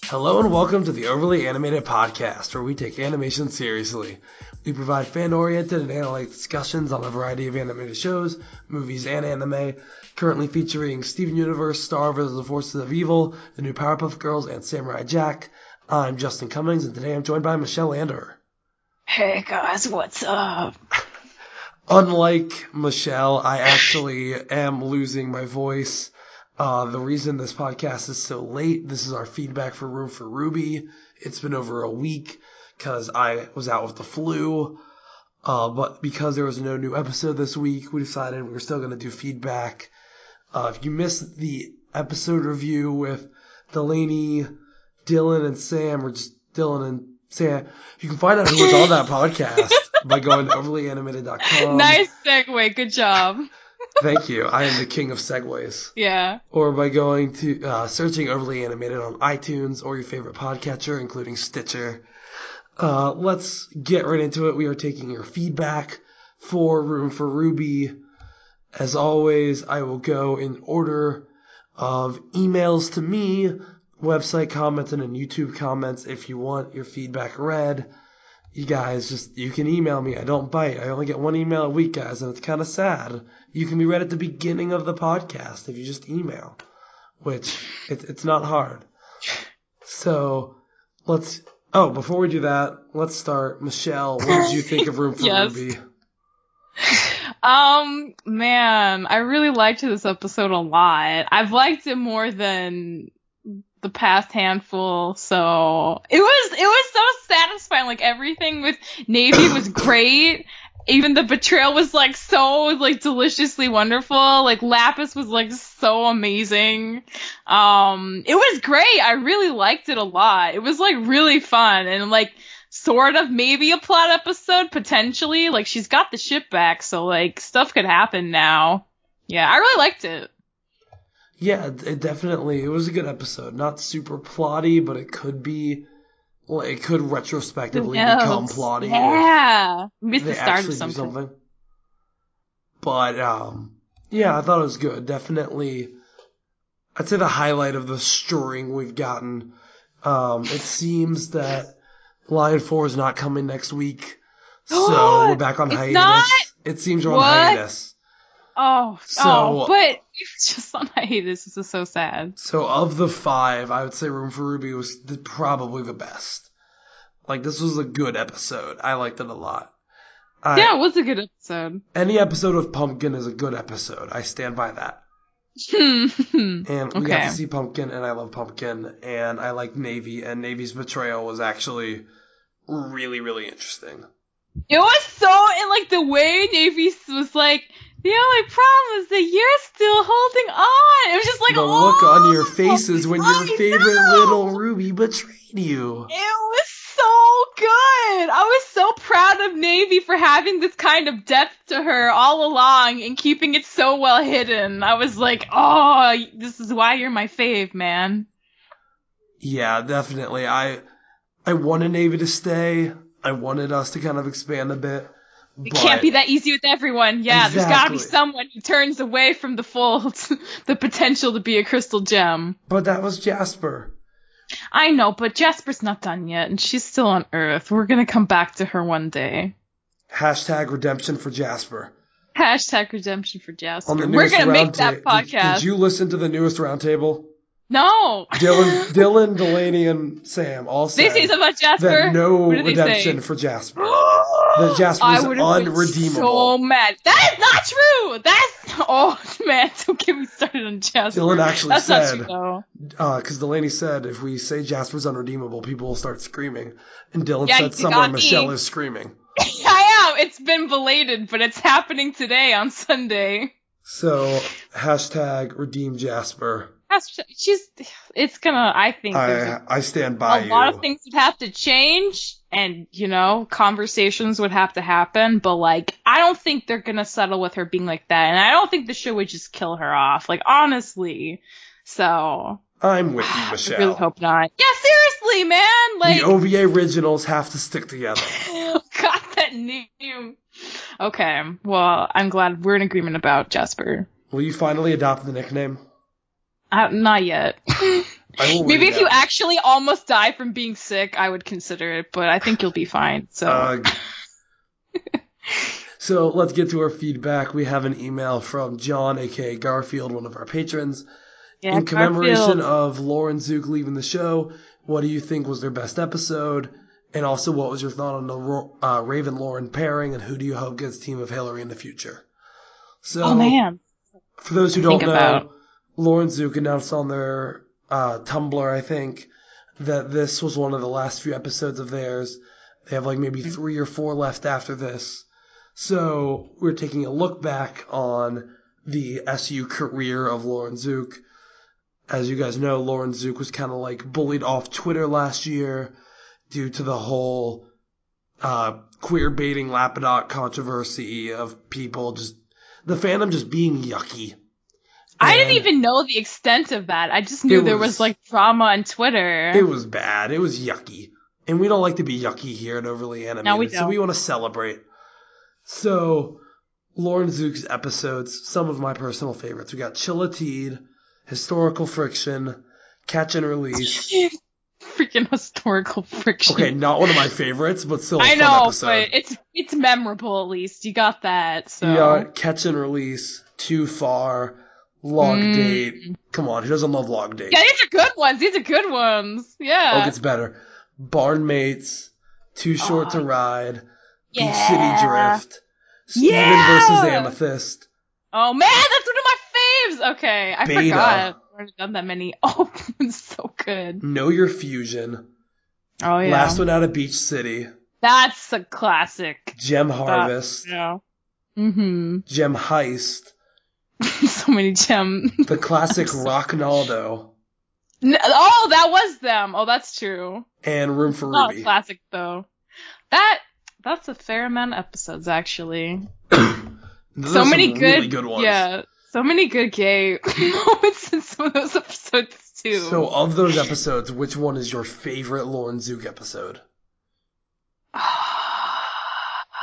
Hello and welcome to the Overly Animated Podcast, where we take animation seriously. We provide fan-oriented and analytic discussions on a variety of animated shows, movies, and anime, currently featuring Steven Universe, Star vs. the Forces of Evil, the new Powerpuff Girls, and Samurai Jack. I'm Justin Cummings, and today I'm joined by Michelle Anderer. Hey guys, what's up? Unlike Michelle, I actually am losing my voice. The reason this podcast is so late, this is our feedback for Room for Ruby. It's been over a week because I was out with the flu. But because there was no new episode this week, we decided we were still going to do feedback. If you missed the episode review with Delaney, Dylan, and Sam, or just Dylan and Sam, you can find out who was on that podcast by going to overlyanimated.com. Nice segue, good job. Thank you. I am the king of segues. Yeah. Or by going to searching Overly Animated on iTunes or your favorite podcatcher, including Stitcher. Let's get right into it. We are taking your feedback for Room for Ruby. As always, I will go in order of emails to me, website comments, and then YouTube comments. If you want your feedback read, you guys you can email me. I don't bite. I only get one email a week, guys, and it's kind of sad. You can be read at the beginning of the podcast if you just email, which it's not hard. So before we do that, let's start. Michelle, what did you think of Room for Ruby? Man, I really liked this episode a lot. I've liked it more than the past handful, so it was so satisfying. Like, everything with Navy was great. Even the betrayal was so deliciously wonderful. Like, Lapis was so amazing. It was great. I really liked it a lot. It was really fun and sort of maybe a plot episode potentially. She's got the ship back, so stuff could happen now. Yeah, I really liked it. Yeah, it was a good episode. Not super plotty, but it could be. Well, it could retrospectively become plotty. Yeah, missed the start of something. But yeah, I thought it was good. Definitely, I'd say the highlight of the string we've gotten. It seems that Line 4 is not coming next week, so we're back on hiatus. Not? It seems we're on hiatus. But it's just on hiatus. This is so sad. So of the 5, I would say Room for Ruby was probably the best. This was a good episode. I liked it a lot. Yeah, it was a good episode. Any episode with Pumpkin is a good episode. I stand by that. And we got to see Pumpkin, and I love Pumpkin, and I like Navy, and Navy's betrayal was actually really, really interesting. It was so, and the way Navy was the only problem is that you're still holding on. It was just the look on your faces when your favorite little Ruby betrayed you. It was so good. I was so proud of Navy for having this kind of depth to her all along and keeping it so well hidden. I was this is why you're my fave, man. Yeah, definitely. I wanted Navy to stay. I wanted us to kind of expand a bit. It can't be that easy with everyone. Yeah, exactly. There's gotta be someone who turns away from the fold, the potential to be a crystal gem. But that was Jasper. I know, but Jasper's not done yet, and she's still on Earth. We're gonna come back to her one day. # redemption for Jasper. # redemption for Jasper. We're gonna make that podcast. Did you listen to the newest roundtable? No. Dylan, Delaney, and Sam all said they say something about Jasper? That no redemption for Jasper. That Jasper is unredeemable. So mad. That is not true. Man, don't get me started on Jasper. Dylan actually That's said, not true, because Delaney said if we say Jasper's unredeemable, people will start screaming. And Dylan said somewhere Michelle is screaming. I am. It's been belated, but it's happening today on Sunday. So, # redeem Jasper. I think I stand by you. A lot of things would have to change, and, conversations would have to happen, but, I don't think they're gonna settle with her being like that, and I don't think the show would just kill her off, honestly. So. I'm with you, Michelle. I really hope not. Yeah, seriously, man! The OVA originals have to stick together. God, that name. Okay, well, I'm glad we're in agreement about Jasper. Will you finally adopt the nickname? Not yet. I will Maybe read if you out. actually almost die from being sick, I would consider it, but I think you'll be fine. So So let's get to our feedback. We have an email from John, aka Garfield, one of our patrons. yeah, In commemoration Garfield. of Lauren Zook leaving the show, what do you think was their best episode? And also, what was your thought on the Raven-Lauren pairing, and who do you hope gets Team of Hillary in the future? So, Oh man. for those who Think don't know, about. Lauren Zook announced on their Tumblr, I think, that this was one of the last few episodes of theirs. They have like maybe 3 or 4 left after this. So we're taking a look back on the SU career of Lauren Zook. As you guys know, Lauren Zook was kind of like bullied off Twitter last year due to the whole queer baiting Lapidoc controversy of people just, the fandom just being yucky. I didn't even know the extent of that. I just knew there was like drama on Twitter. It was bad. It was yucky. And we don't like to be yucky here at Overly Animated. No, we don't. So we want to celebrate. So, Lauren Zook's episodes, some of my personal favorites. We got Chillatide, Historical Friction, Catch and Release. Freaking Historical Friction. Okay, not one of my favorites, but still a I fun know, episode. but it's memorable at least. You got that. So You got Catch and Release, Too Far, Log Date. Come on, who doesn't love Log Date? yeah, these are good ones. These are good ones. Yeah. Oh, it gets better. Barnmates, Too Short to Ride, Yeah. Beach City Drift, Steven Yeah. versus Amethyst. Oh man, that's one of my faves. Okay, I Beta. forgot. I haven't done that many. Oh, it's so good. Know Your Fusion. Oh yeah. Last One Out of Beach City. That's a classic. Gem Harvest. Yeah. Mm-hmm. Gem Heist. So many gem. The classic Rocknaldo. Oh, that was them. Oh, that's true. And Room for Not a Ruby. classic though. That's a fair amount of episodes actually. Those So are many some really good ones. Yeah. So many good gay moments in some of those episodes too. So of those episodes, which one is your favorite Lauren Zook episode?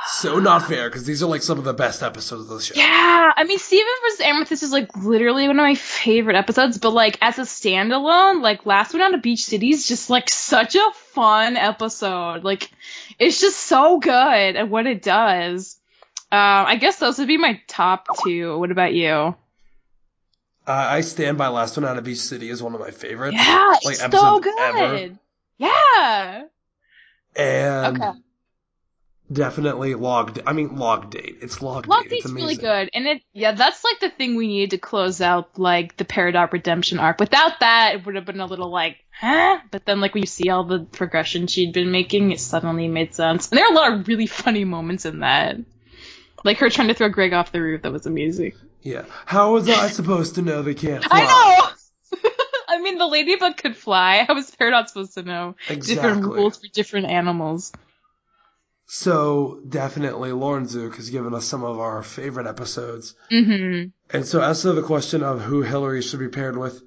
So not fair, because these are like some of the best episodes of the show. Yeah, I mean, Steven vs. Amethyst is like literally one of my favorite episodes, but like as a standalone, like Last One Out of Beach City is just like such a fun episode. Like, it's just so good at what it does. I guess those would be my top 2. What about you? I stand by Last One Out of Beach City as one of my favorites. Yeah, like, it's so episodes good. ever. Yeah. And Okay. definitely Log Date. It's Log Date. Date's It's really amazing. good, and that's like the thing we needed to close out like the Peridot redemption arc. Without that, it would have been a little like, huh? But then like when you see all the progression she'd been making, it suddenly made sense. And there are a lot of really funny moments in that, like her trying to throw Greg off the roof. That was amazing. Yeah. How was I supposed to know they can't fly? I know. I mean, the ladybug could fly. How was Peridot supposed to know different Exactly. rules for different animals? So definitely Lauren Zook has given us some of our favorite episodes. Mm-hmm. And so as to the question of who Hillary should be paired with,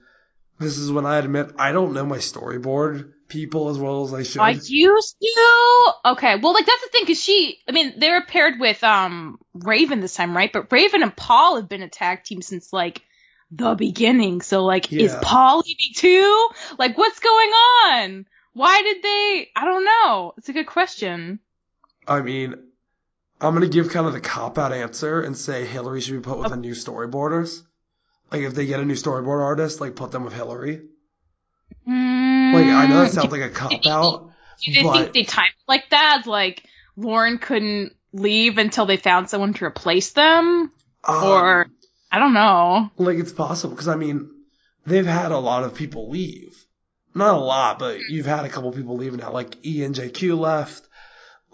this is when I admit I don't know my storyboard people as well as I should. I used to. Okay, well, like that's the thing, because they were paired with Raven this time, right? But Raven and Paul have been a tag team since like the beginning. So like, is Yeah. Paul leaving too? Like, what's going on? Why did they? I don't know. It's a good question. I mean, I'm going to give kind of the cop-out answer and say Hillary should be put with a new storyboarders. Like, if they get a new storyboard artist, like, put them with Hillary. Like, I know that sounds like a cop-out, Do they but think they timed it like that? Like, Lauren couldn't leave until they found someone to replace them? Or, I don't know. like, it's possible, because, I mean, they've had a lot of people leave. Not a lot, but you've had a couple people leave now. Like, E and JQ left.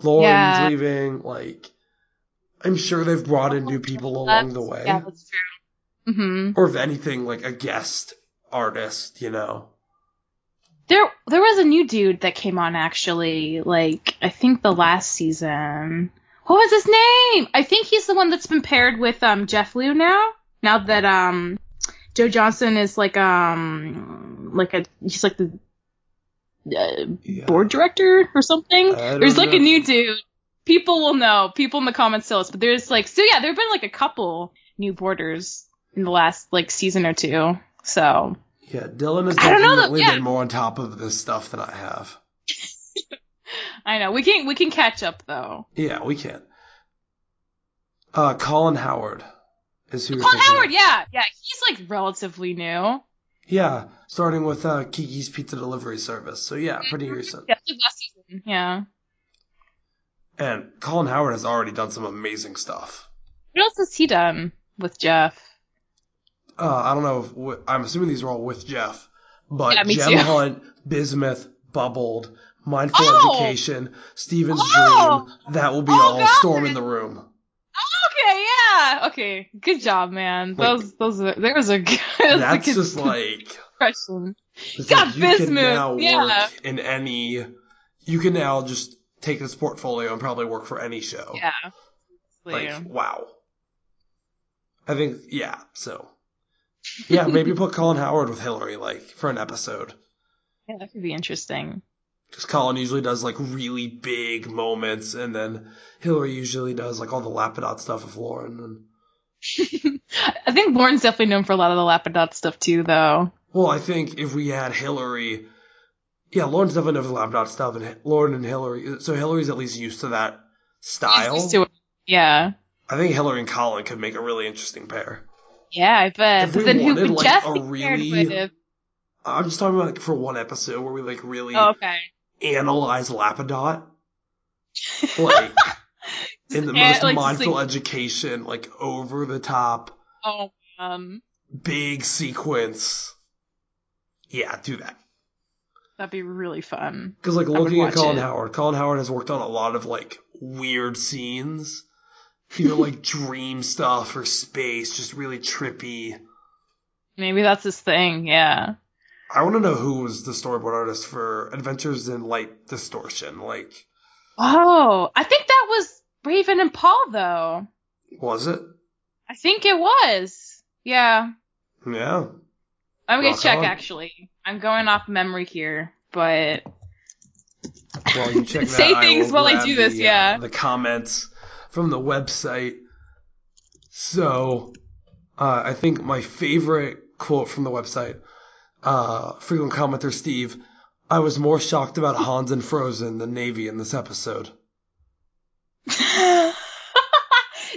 Lauren's leaving. Like, I'm sure they've brought in new people along the way. Yeah, that's true. Mm-hmm. Or if anything, like a guest artist, you know. There was a new dude that came on actually, like, I think the last season. What was his name? I think he's the one that's been paired with Jeff Liu now. Now that Joe Johnson is like he's like the board director or something. There's like know. a new dude. People will know. People in the comments tell us. But there's like, so yeah, there have been like a couple new boarders in the last like season or two. So Yeah, Dylan has I don't know definitely been more on top of this stuff than I have. I know. We can catch up though. Yeah, we can. Colin Howard is who you're Colin thinking Howard, of. yeah, he's like relatively new. Yeah, starting with Kiki's Pizza Delivery Service. So yeah, pretty recent. Yeah, last season. Yeah. And Colin Howard has already done some amazing stuff. What else has he done with Jeff? I don't know. I'm assuming these are all with Jeff. But Yeah, me Gem too. Hunt, Bismuth, Bubbled, Mindful Oh! Education, Steven's Oh! Dream. That will be Oh, all God! Storm in the Room. Okay, yeah. Okay, good job, man. Like, There was a good. That's just like. Question. It's got like you can Bismuth, now yeah. work in any. You can now just take this portfolio and probably work for any show. Yeah. Like, wow. I think, yeah, so. Yeah, maybe put Colin Howard with Hillary, like, for an episode. Yeah, that could be interesting. Because Colin usually does, like, really big moments, and then Hillary usually does, like, all the Lapadot stuff with Lauren. And... I think Lauren's definitely known for a lot of the Lapadot stuff, too, though. Well, I think if we had Hillary... Yeah, Lauren's definitely known for the Lapadot stuff, and Lauren and Hillary... So Hillary's at least used to that style. He's used to it. Yeah. I think Hillary and Colin could make a really interesting pair. Yeah, I bet. If But we then who wanted, would like, Jeff a be paired really- with? I'm just talking about, like, for one episode where we, like, really Oh, okay. analyze Lapadot. Like, in the most like, mindful like- education, like, over the top, Oh, big sequence. Yeah, do that. that'd be really fun. Because, like, would looking at watch Colin Howard has worked on a lot of, like, weird scenes. Either, like, dream stuff or space, just really trippy. Maybe that's his thing, yeah. I want to know who was the storyboard artist for Adventures in Light Distortion. Like, Oh, I think that was Raven and Paul, though. was it? I think it was. Yeah. Yeah. I'm gonna Rock check, on. actually. I'm going off memory here, but... Well, you check that. Say things will while I grab do this, the, yeah. The comments from the website. So, I think my favorite quote from the website, frequent commenter Steve, I was more shocked about Hans and Frozen than Navy in this episode.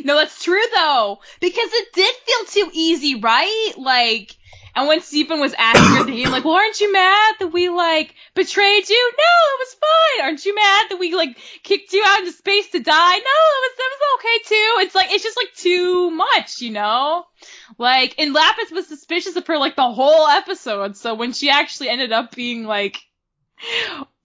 No, that's true, though. Because it did feel too easy, right? Like... And when Stephen was asking her at the end, like, well, aren't you mad that we, like, betrayed you? No, it was fine. Aren't you mad that we, like, kicked you out into space to die? No, that was okay, too. It's like, it's just, like, too much, you know? Like, and Lapis was suspicious of her, like, the whole episode. So when she actually ended up being, like,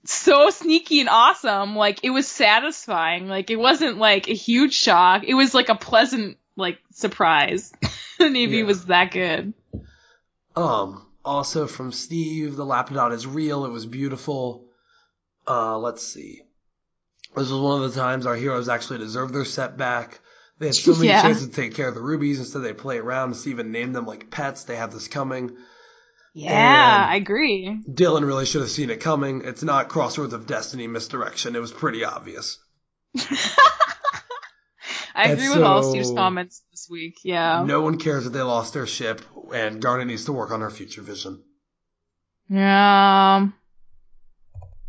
so sneaky and awesome, like, it was satisfying. Like, it wasn't, like, a huge shock. It was, like, a pleasant, like, surprise. Navy was that good. Also from Steve, the Lapadot is real. It was beautiful. Let's see. This was one of the times our heroes actually deserved their setback. They had so many chances to take care of the rubies. Instead, they play around. Steven named them like pets. They have this coming. Yeah, And I agree. Dylan really should have seen it coming. It's not Crossroads of Destiny misdirection. It was pretty obvious. I agree with all Steve's so- comments this week. Yeah. No one cares that they lost their ship, and Garnet needs to work on her future vision. Yeah.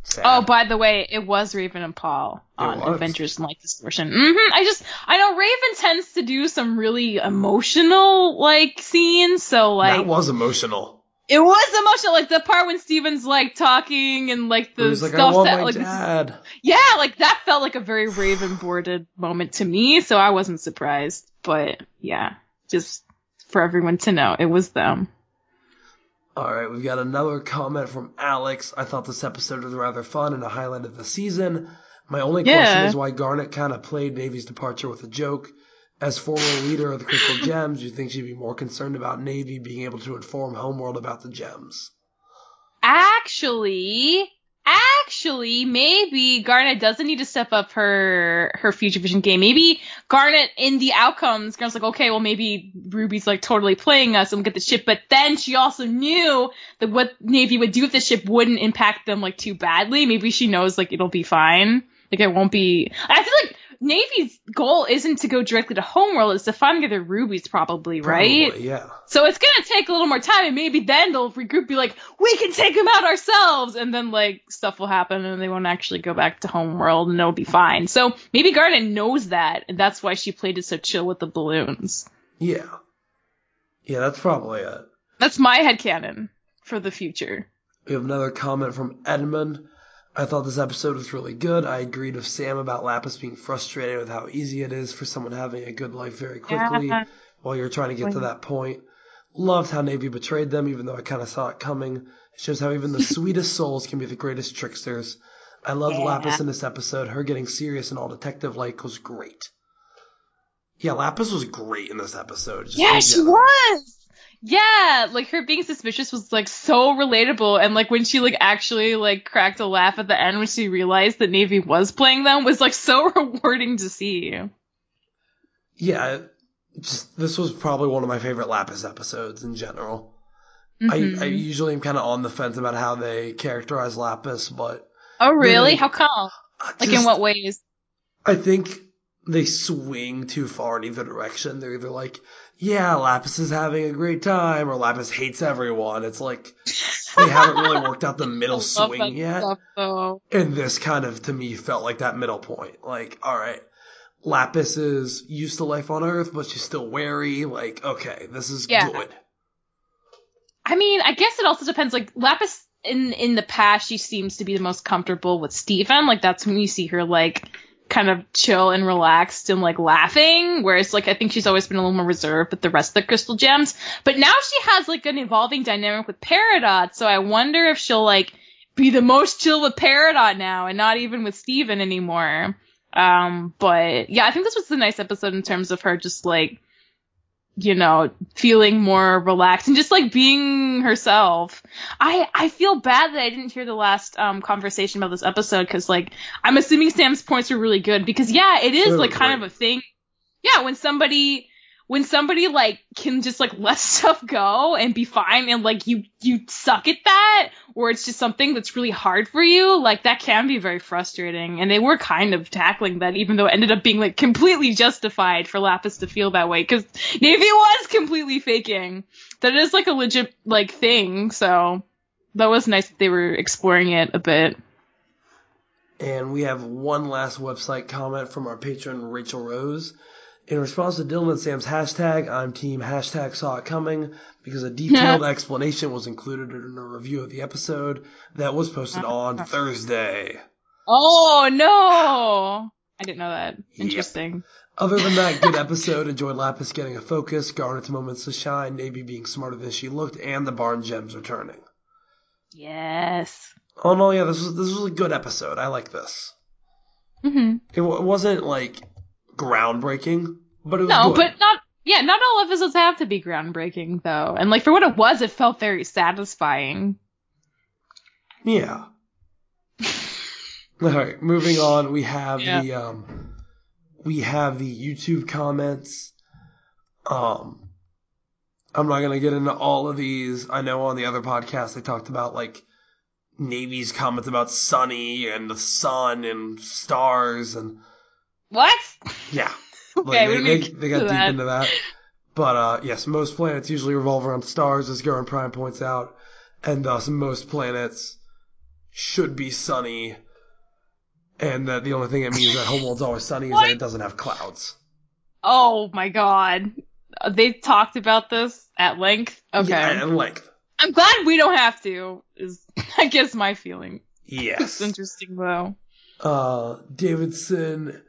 Sad. Oh, by the way, it was Raven and Paul on was. Adventures in Light Distortion. I know Raven tends to do some really emotional, like, scenes, so, like... That was emotional. It was emotional, like, the part when Steven's, like, talking and, like, the He's like, stuff I want that, my like... dad. Yeah, like, that felt like a very Raven-boarded moment to me, so I wasn't surprised. But, yeah, just for everyone to know, it was them. All right, we've got another comment from Alex. I thought this episode was rather fun and a highlight of the season. My only question is why Garnet kind of played Navy's departure with a joke. As former leader of the Crystal Gems, do you think she'd be more concerned about Navy being able to inform Homeworld about the gems? Actually, maybe Garnet doesn't need to step up her future vision game. Maybe Garnet, in the outcomes, Garnet's like, okay, well, maybe Ruby's, like, totally playing us and we'll get the ship. But then she also knew that what Navy would do with the ship wouldn't impact them, like, too badly. Maybe she knows, like, it'll be fine. Like, it won't be... I feel like Navy's goal isn't to go directly to Homeworld, it's to find the other rubies probably, right? Probably, yeah. So it's gonna take a little more time, and maybe then they'll regroup, be like, we can take them out ourselves, and then, like, stuff will happen, and they won't actually go back to Homeworld, and it'll be fine. So maybe Garnet knows that, and that's why she played it so chill with the balloons. Yeah. Yeah, that's probably it. That's my headcanon for the future. We have another comment from Edmund. I thought this episode was really good. I agreed with Sam about Lapis being frustrated with how easy it is for someone having a good life very quickly while you're trying to get to that point. Loved how Navy betrayed them, even though I kind of saw it coming. It shows how even the sweetest souls can be the greatest tricksters. I loved Lapis in this episode. Her getting serious and all detective-like was great. Yeah, Lapis was great in this episode. Yeah, she was! Yeah, like, her being suspicious was, like, so relatable, and, like, when she, like, actually, like, cracked a laugh at the end when she realized that Navy was playing them was, like, so rewarding to see. Yeah, this was probably one of my favorite Lapis episodes in general. Mm-hmm. I usually am kind of on the fence about how they characterize Lapis, but... Oh, really? How come? Like, in what ways? I think they swing too far in either direction. They're either like, yeah, Lapis is having a great time, or Lapis hates everyone. It's like, they haven't really worked out the middle swing yet. Stuff, and this kind of, to me, felt like that middle point. Like, alright, Lapis is used to life on Earth, but she's still wary. Like, okay, this is good. I mean, I guess it also depends. Like, Lapis, in the past, she seems to be the most comfortable with Steven. Like, that's when you see her, like, kind of chill and relaxed and, like, laughing. Whereas, like, I think she's always been a little more reserved with the rest of the Crystal Gems. But now she has, like, an evolving dynamic with Peridot. So I wonder if she'll, like, be the most chill with Peridot now and not even with Steven anymore. But, yeah, I think this was a nice episode in terms of her just, like, you know, feeling more relaxed and just, like, being herself. I feel bad that I didn't hear the last conversation about this episode, because, like, I'm assuming Sam's points were really good, because, yeah, it is, like, kind of a thing. Yeah, when somebody, like, can just, like, let stuff go and be fine, and, like, you suck at that, or it's just something that's really hard for you, like, that can be very frustrating, and they were kind of tackling that, even though it ended up being, like, completely justified for Lapis to feel that way, because Navy was completely faking. That is, like, a legit, like, thing, so that was nice that they were exploring it a bit. And we have one last website comment from our patron, Rachel Rose. In response to Dylan and Sam's hashtag, I'm team hashtag saw it coming, because a detailed explanation was included in a review of the episode that was posted on Thursday. Oh, no! I didn't know that. Interesting. Yep. Other than that, good episode. Enjoyed Lapis getting a focus, Garnet's moments to shine, Navy being smarter than she looked, and the Barn Gems returning. Yes. Oh, no, yeah, this was a good episode. I like this. Mm-hmm. It wasn't, like, groundbreaking, but it was good. But not all episodes have to be groundbreaking, though. And, like, for what it was, it felt very satisfying. Yeah. Alright, moving on, we have the YouTube comments. I'm not gonna get into all of these. I know on the other podcast they talked about, like, Navy's comments about Sunny and the sun and stars and... What? Yeah. Okay, like, they got deep into that. But, yes, most planets usually revolve around stars, as Garen Prime points out, and thus most planets should be sunny, and that the only thing it means that Homeworld's always sunny is that it doesn't have clouds. Oh my god. They talked about this at length? Okay. Yeah, at length. I'm glad we don't have to, is, I guess, my feeling. Yes. It's interesting, though. Davidson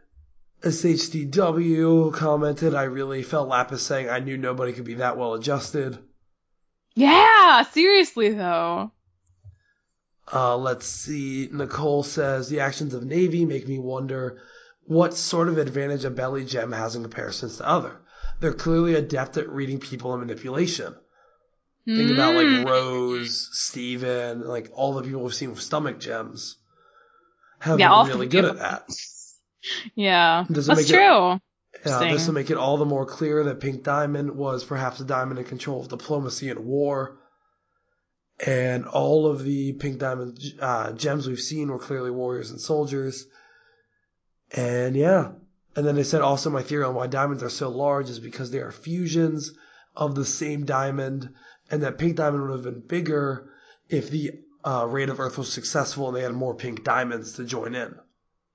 SHDW commented, I really felt Lapis saying I knew nobody could be that well adjusted. Yeah, seriously, though. Let's see. Nicole says, the actions of Navy make me wonder what sort of advantage a Belly Gem has in comparison to other. They're clearly adept at reading people and manipulation. Think about, like, Rose, Steven, like, all the people we've seen with stomach gems have been really good at that. Yeah, that's true. This will make it all the more clear that Pink Diamond was perhaps a diamond in control of diplomacy and war. And all of the Pink Diamond gems we've seen were clearly warriors and soldiers. And yeah, And then they said also my theory on why diamonds are so large is because they are fusions of the same diamond, and that pink diamond would have been bigger if the raid of Earth was successful and they had more pink diamonds to join in.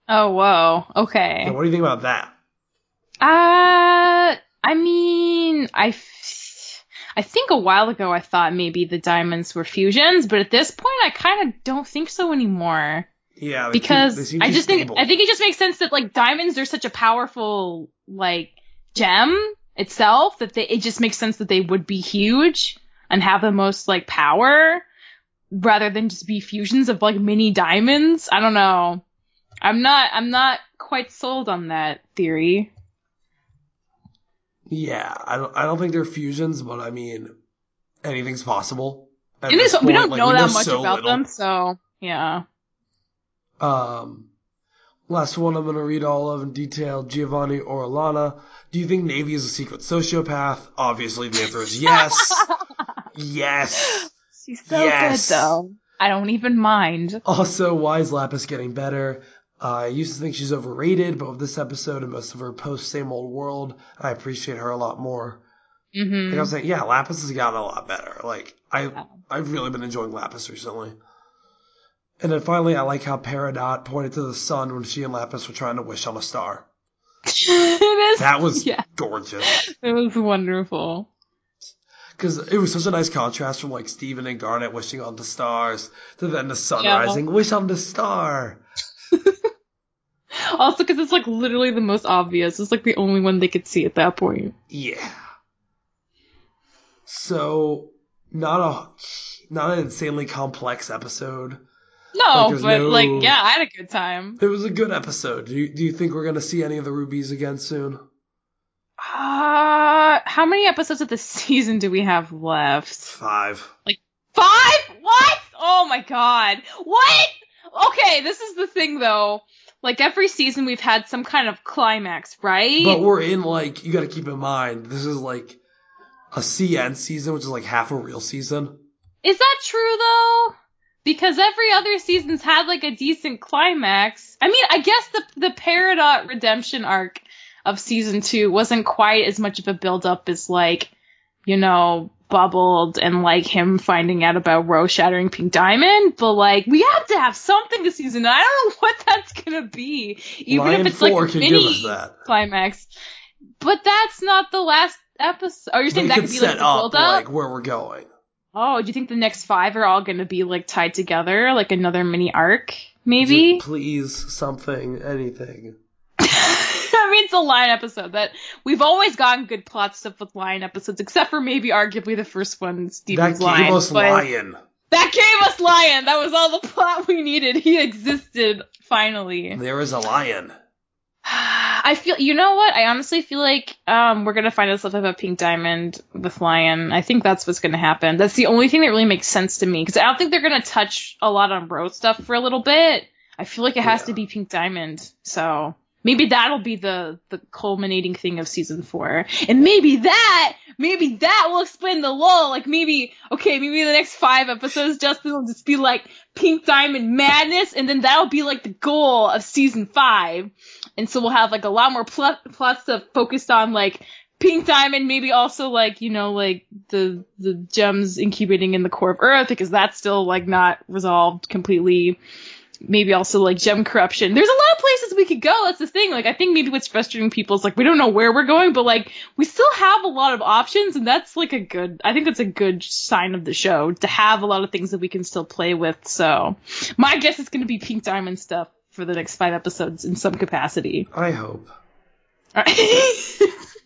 Oh, whoa. Okay. So what do you think about that? I mean, I think a while ago I thought maybe the diamonds were fusions, but at this point I kind of don't think so anymore. Yeah, because they seem I think it just makes sense that like diamonds are such a powerful like gem itself that it just makes sense that they would be huge and have the most like power rather than just be fusions of like mini diamonds. I don't know. I'm not quite sold on that theory. Yeah, I don't think they're fusions, but I mean, anything's possible. We don't know that much about them, so yeah. Last one I'm going to read all of in detail. Giovanni or Alana. Do you think Navy is a secret sociopath? Obviously, the answer is yes. Yes. She's so good, though. I don't even mind. Also, why is Lapis getting better? I used to think she's overrated, but with this episode and most of her post Same Old World, I appreciate her a lot more. Mm-hmm. Like I was saying, yeah, Lapis has gotten a lot better. Like, I've really been enjoying Lapis recently. And then finally, I like how Peridot pointed to the sun when she and Lapis were trying to wish on a star. That was gorgeous. It was wonderful. Because it was such a nice contrast from like Steven and Garnet wishing on the stars to then the sun rising, wish on the star. Also, because it's like literally the most obvious. It's like the only one they could see at that point. Yeah. So, not an insanely complex episode. No, like, yeah, I had a good time. It was a good episode. Do you think we're going to see any of the rubies again soon? How many episodes of this season do we have left? 5. Like, 5? What? Oh my god. What? Okay, this is the thing, though. Like, every season we've had some kind of climax, right? But we're in, like, you gotta keep in mind, this is, like, a CN season, which is, like, half a real season. Is that true, though? Because every other season's had, like, a decent climax. I mean, I guess the Peridot redemption arc of season 2 wasn't quite as much of a build-up as, like, you know, Bubbled and, like, him finding out about Rose shattering Pink Diamond, but, like, we have to have something this season. I don't know what that's gonna be. Even Lion if it's, like, a mini climax. But that's not the last episode. Oh, you're saying that could be, like, the build-up? Like, where we're going. Oh, do you think the next 5 are all gonna be, like, tied together? Like, another mini arc, maybe? Please, something, anything. I mean, it's a Lion episode that we've always gotten good plot stuff with Lion episodes, except for maybe arguably the first one, Steven's Lion. That gave us Lion. That gave us Lion. That was all the plot we needed. He existed finally. There is a lion. I feel, you know what? I honestly feel like we're gonna find out stuff about Pink Diamond with Lion. I think that's what's gonna happen. That's the only thing that really makes sense to me, because I don't think they're gonna touch a lot on Rose stuff for a little bit. I feel like it has to be Pink Diamond, so maybe that'll be the culminating thing of season 4. And maybe that will explain the lull. Like, maybe the next 5 episodes, Justin will just be like Pink Diamond madness, and then that'll be like the goal of season 5. And so we'll have like a lot more plot stuff focused on like Pink Diamond, maybe also like, you know, like the gems incubating in the core of Earth, because that's still like not resolved completely. Maybe also like gem corruption. There's a lot of places we could go. That's the thing. Like, I think maybe what's frustrating people is like, we don't know where we're going, but like, we still have a lot of options, and that's like I think that's a good sign of the show, to have a lot of things that we can still play with. So my guess is going to be Pink Diamond stuff for the next 5 episodes in some capacity. I hope.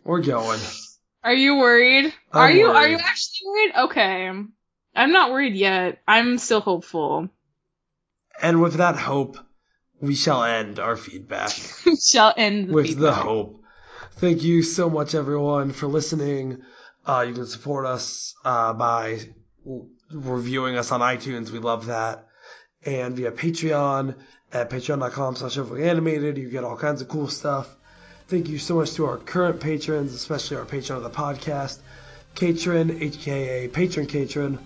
We're going. Are you worried? Are you actually worried? Okay. I'm not worried yet. I'm still hopeful. And with that hope, we shall end our feedback. We shall end with the hope. Thank you so much, everyone, for listening. You can support us by reviewing us on iTunes. We love that. And via Patreon at patreon.com/overlyanimated. You get all kinds of cool stuff. Thank you so much to our current patrons, especially our patron of the podcast, Katrin, aka Patron Katrin.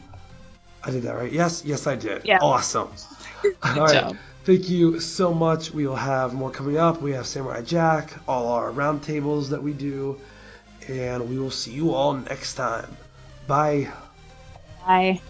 I did that right. Yes, I did. Yeah. Awesome. Good All right. job. Thank you so much. We will have more coming up. We have Samurai Jack, all our roundtables that we do, and we will see you all next time. Bye. Bye.